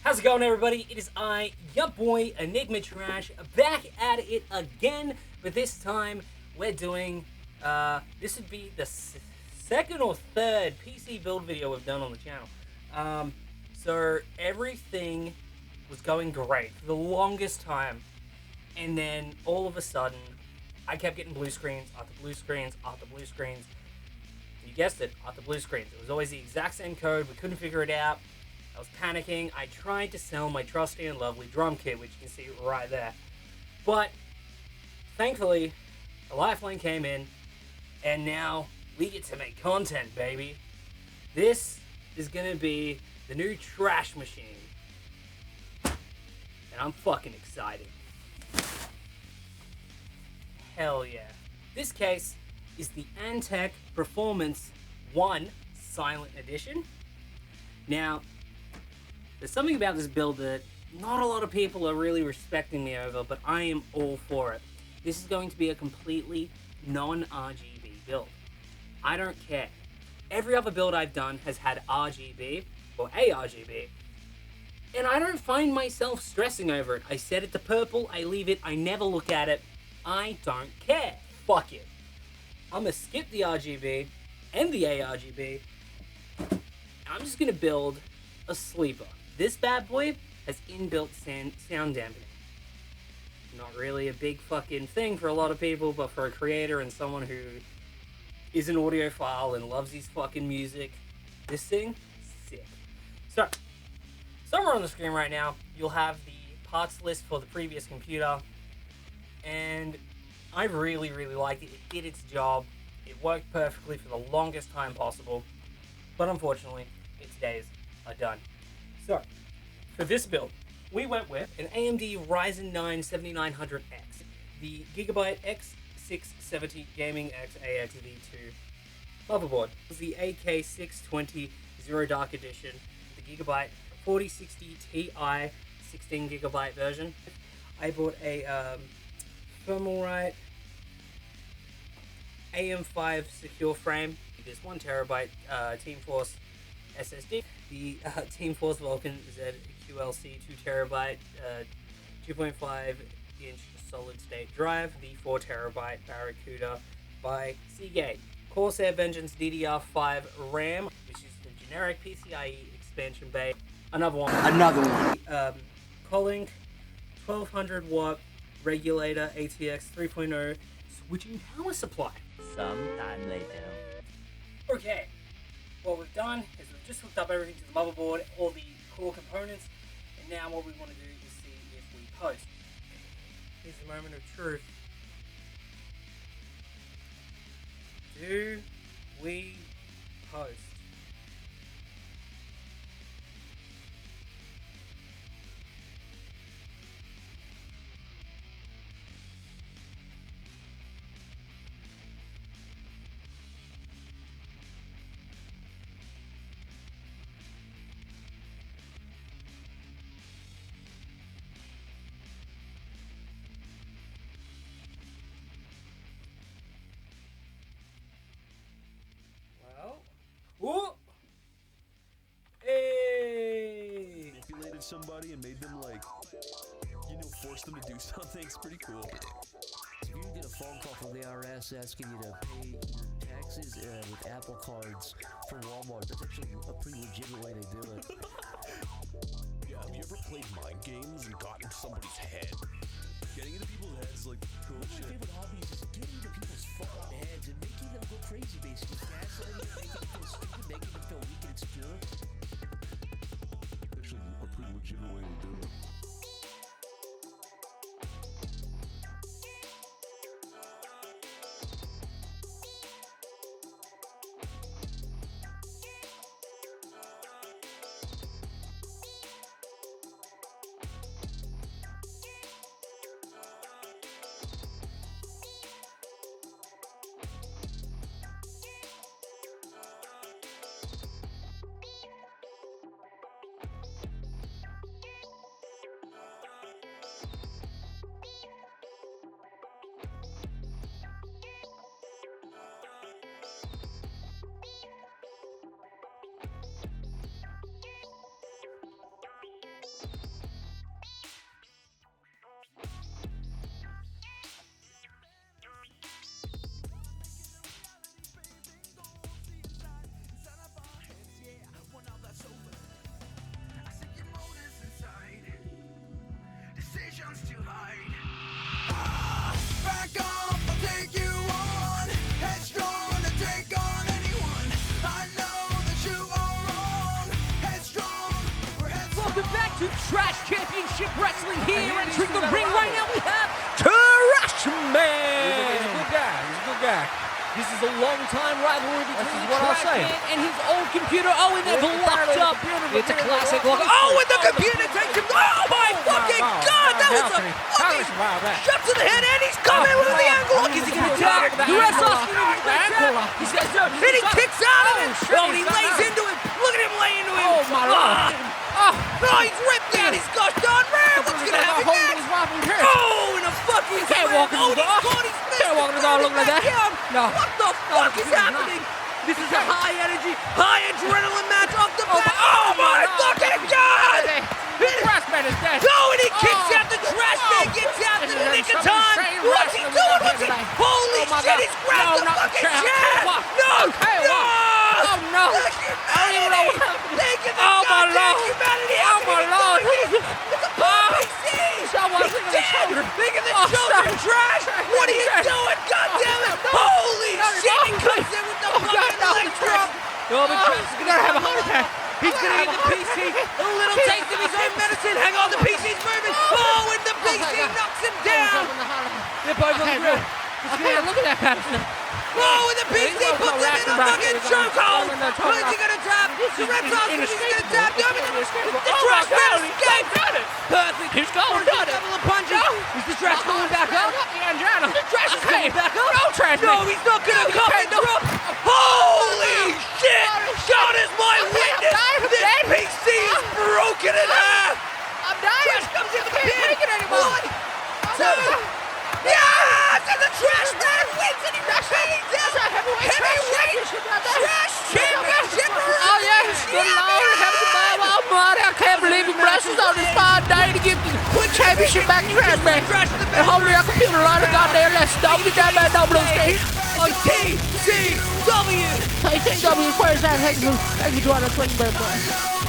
How's it going, everybody? It is I, your boy Enigma Trash, back at it again. But this time, we're doing, this would be the second or third PC build video we've done on the channel. So everything was going great for the longest time. And then, all of a sudden, I kept getting blue screens after blue screens after blue screens. You guessed it, after blue screens. It was always the exact same code. We couldn't figure it out. I was panicking. I tried to sell my trusty and lovely drum kit, which you can see right there. But, thankfully, a lifeline came in, and now we get to make content, baby. This is gonna be the new trash machine. And I'm fucking excited. Hell yeah. This case is the Antec Performance 1 Silent Edition. Now, there's something about this build that not a lot of people are really respecting me over, but I am all for it. This is going to be a completely non-RGB build. I don't care. Every other build I've done has had RGB or ARGB, and I don't find myself stressing over it. I set it to purple, I leave it, I never look at it. I don't care. Fuck it. I'm gonna skip the RGB and the ARGB. I'm just gonna build a sleeper. This bad boy has inbuilt sound dampening. Not really a big fucking thing for a lot of people, but for a creator and someone who is an audiophile and loves his fucking music, this thing, sick. So, somewhere on the screen right now, you'll have the parts list for the previous computer, and I really, really liked it. It did its job. It worked perfectly for the longest time possible, but unfortunately, its days are done. So, for this build, we went with an AMD Ryzen 9 7900X, the Gigabyte X670 Gaming X AXV2 motherboard, the AK620 Zero Dark Edition, the Gigabyte 4060 Ti 16GB version. I bought a Thermalright AM5 secure frame, this 1TB TeamForce SSD, the TeamForce Vulcan ZQLC 2TB 2.5-inch solid state drive, the 4TB Barracuda by Seagate, Corsair Vengeance DDR5 RAM, which is the generic PCIe expansion bay, another one, Colink 1200 watt regulator ATX 3.0 switching power supply. Sometime later. Okay, what we've done is we've just hooked up everything to the motherboard, all the core components, and now what we want to do is see if we post. Here's the moment of truth. Do we post? Whoa! Hey! Manipulated somebody and made them force them to do something. It's pretty cool. If you get a phone call from the IRS asking you to pay your taxes with Apple cards for Walmart, that's actually a pretty legitimate way to do it. Yeah, have you ever played mind games and got into somebody's head? Getting into people's heads is like cool One of my shit. favorite hobbies is getting into people's fucking heads and making them go crazy, basically. Gaslighting them, making them feel stupid, making them feel weak and insecure. Actually, a pretty legitimate way to do it. to Trash Championship Wrestling here entering the ring right now. We have Trash Man. He's a good guy. He's a good guy. This is a long-time rivalry between This is the what I'll Trash say. Man and his old computer. Oh, and they've It's locked the up. computer, It's a computer, classic computer. lock. Oh, and the computer takes him. Oh my fucking God! That was a fucking shot to the head, and he's coming with the ankle lock. Is he gonna tap? The rest Austin he says so, and he kicks out of it. Oh, and he lays into him. Look at him lay into him. Oh, my Lord. Oh, he's ripped out. He's gosh darn red. What's gonna happen next? Oh, and a fucking can't walk in the door. Can't walk in the door looking like that. No. What the fuck is happening? This is a high energy, high adrenaline match off the bat. Oh my fucking God! Trash Man is dead. No, and he kicks out the Trash Man, gets out in the nick of time. What's he doing? What's he? Holy shit, he's grabbed the fucking chair. No! No! Oh, no. I don't even know what happened. Oh, my Lord. Oh, my Lord. It's a PPC! Someone look at the shoulder. Look at the Oh, shoulder, stop. Trash! What are you doing? God damn it! Holy shit! He comes in with the fucking leg drop! Oh, but Trash is gonna have a heart attack. He's gonna get the PC. A little taste of his own medicine. Hang on, the PC's moving. Oh, and the PC knocks him down. They're both on the ground. Look at that Patterson. Oh, and the PC puts him in a fucking chokehold. Who's he gonna tap? The Red Sox, who's he gonna tap? No, but the Trash Man escaped. Perfect. He's going. Double a punch. Is the Trash going back up? The Trash is going back up. No Trash No, Man. he's not gonna come and drop. Holy shit! God is my witness. This PC is broken in half. I'm dying. Trash comes in the pin. Can't take it anymore. One, two. Yes! And the Trash Man wins and he retains his heavyweight Trash Championship. Oh, yeah. Good Lord. Heavenly Bible. Oh, buddy. I can't believe he wrestles on this fine day to give the championship back to Trash Man. And hopefully our computer line has got there. Let's stop with that man down below stage. On TCW. Hey, TW, where's that? Thank you, Jordan. Thank you, Jordan.